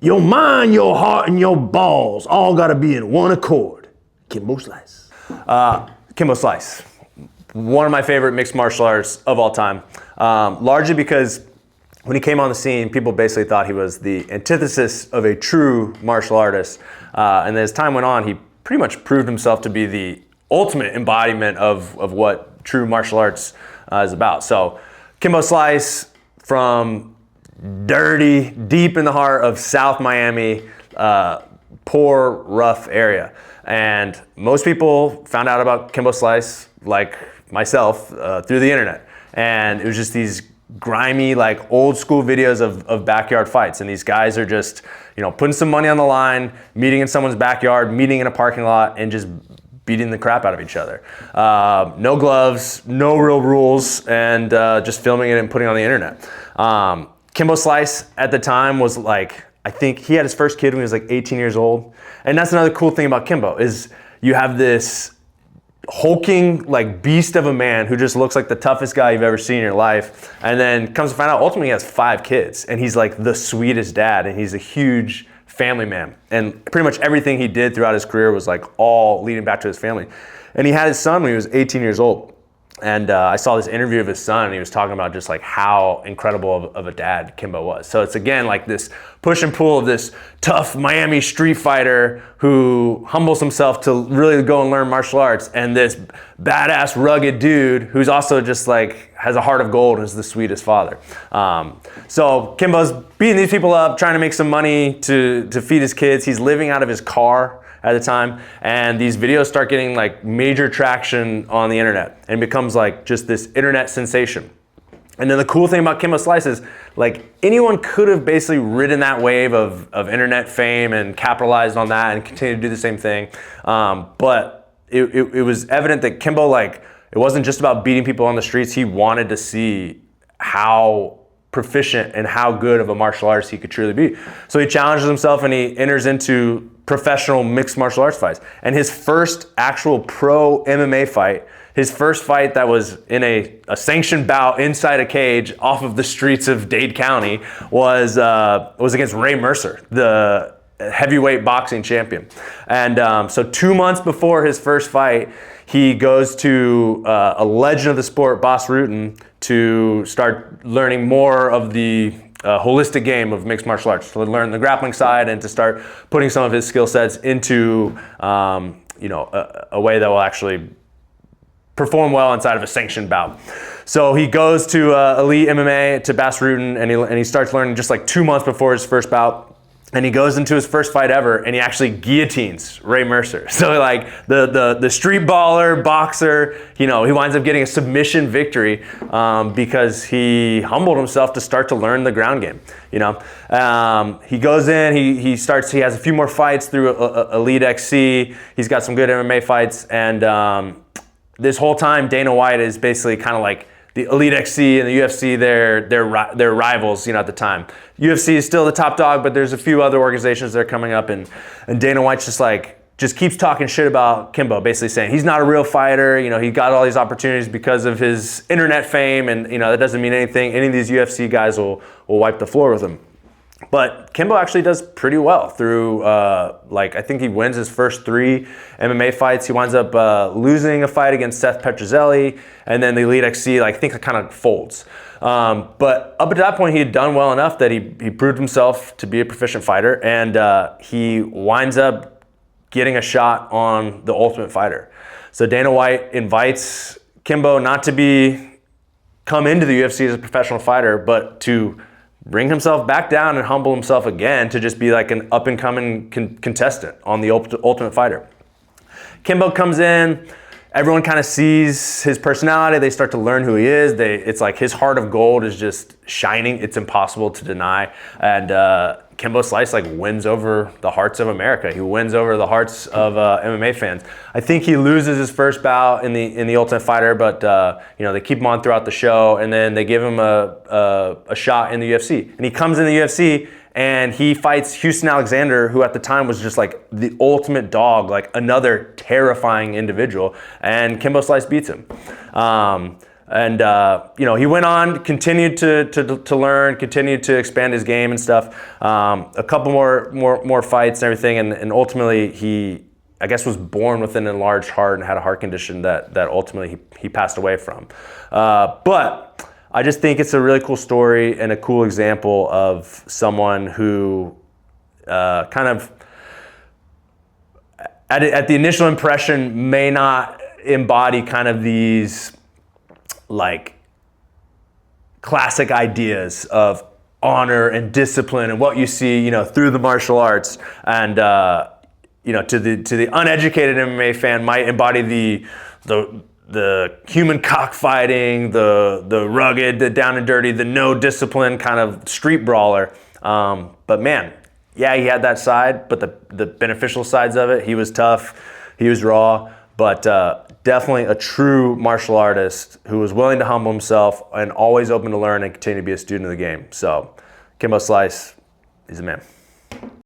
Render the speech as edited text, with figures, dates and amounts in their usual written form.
Your mind, your heart, and your balls all gotta be in one accord. Kimbo Slice. Kimbo Slice, one of my favorite mixed martial arts of all time, largely because when he came on the scene, people basically thought he was the antithesis of a true martial artist. And as time went on, he pretty much proved himself to be the ultimate embodiment of what true martial arts is about. So Kimbo Slice, from dirty, deep in the heart of South Miami, poor, rough area. And most people found out about Kimbo Slice, like myself, through the internet. And it was just these grimy, like old school videos of backyard fights. And these guys are just, putting some money on the line, meeting in someone's backyard, meeting in a parking lot, and just beating the crap out of each other. No gloves, no real rules, and just filming it and putting it on the internet. Kimbo Slice at the time was like, I think he had his first kid when he was like 18 years old. And that's another cool thing about Kimbo is you have this hulking like beast of a man who just looks like the toughest guy you've ever seen in your life. And then comes to find out ultimately he has 5 kids and he's like the sweetest dad and he's a huge family man. And pretty much everything he did throughout his career was like all leading back to his family. And he had his son when he was 18 years old. And I saw this interview of his son and he was talking about just like how incredible of a dad Kimbo was. So it's again like this push and pull of this tough Miami street fighter who humbles himself to really go and learn martial arts, and this badass rugged dude who's also just like has a heart of gold and is the sweetest father. So Kimbo's beating these people up, trying to make some money to feed his kids. He's living out of his car at the time, and these videos start getting like major traction on the internet and becomes like just this internet sensation. And then the cool thing about Kimbo Slice is like anyone could have basically ridden that wave of internet fame and capitalized on that and continued to do the same thing. But it was evident that Kimbo, like, it wasn't just about beating people on the streets. He wanted to see how proficient and how good of a martial artist he could truly be. So he challenges himself and he enters into professional mixed martial arts fights. And his first actual pro MMA fight, his first fight that was in a sanctioned bout inside a cage off of the streets of Dade County was against Ray Mercer, the heavyweight boxing champion. And so 2 months before his first fight, he goes to a legend of the sport, Bas Rutten, to start learning more of the holistic game of mixed martial arts, to learn the grappling side and to start putting some of his skill sets into a way that will actually perform well inside of a sanctioned bout. So he goes to Elite MMA, to Bas Rutten, and he starts learning just like 2 months before his first bout. And he goes into his first fight ever and he actually guillotines Ray Mercer. So like the street baller, boxer, he winds up getting a submission victory because he humbled himself to start to learn the ground game. He goes in, he has a few more fights through Elite XC. He's got some good MMA fights, and this whole time Dana White is basically kind of like the Elite XC and the UFC, they're rivals, at the time. UFC is still the top dog, but there's a few other organizations that are coming up, and Dana White's just keeps talking shit about Kimbo, basically saying he's not a real fighter. He got all these opportunities because of his internet fame, and that doesn't mean anything. Any of these UFC guys will wipe the floor with him. But Kimbo actually does pretty well through, I think he wins his first 3 MMA fights. He winds up losing a fight against Seth Petrozelli, and then the Elite XC, I think it kind of folds. But up at that point, he had done well enough that he proved himself to be a proficient fighter, and he winds up getting a shot on The Ultimate Fighter. So Dana White invites Kimbo not to come into the UFC as a professional fighter, but to bring himself back down and humble himself again to just be like an up-and-coming contestant on The Ultimate Fighter. Kimbo comes in, everyone kind of sees his personality, they start to learn who he is. It's like his heart of gold is just shining, it's impossible to deny. And Kimbo Slice wins over the hearts of America. He wins over the hearts of MMA fans. I think he loses his first bout in the Ultimate Fighter, but they keep him on throughout the show, and then they give him a shot in the UFC. And he comes in the UFC and he fights Houston Alexander, who at the time was just like the ultimate dog, like another terrifying individual, and Kimbo Slice beats him. And he went on, continued to learn, continued to expand his game and stuff. A couple more fights and everything, and ultimately he, I guess, was born with an enlarged heart and had a heart condition that ultimately he passed away from. But I just think it's a really cool story and a cool example of someone who kind of at the initial impression may not embody kind of these like classic ideas of honor and discipline and what you see, through the martial arts. And to the uneducated MMA fan might embody the human cockfighting, the rugged, the down and dirty, the no discipline kind of street brawler. But man, yeah, he had that side, but the beneficial sides of it, he was tough, he was raw, but definitely a true martial artist who was willing to humble himself and always open to learn and continue to be a student of the game. So Kimbo Slice, he's a man.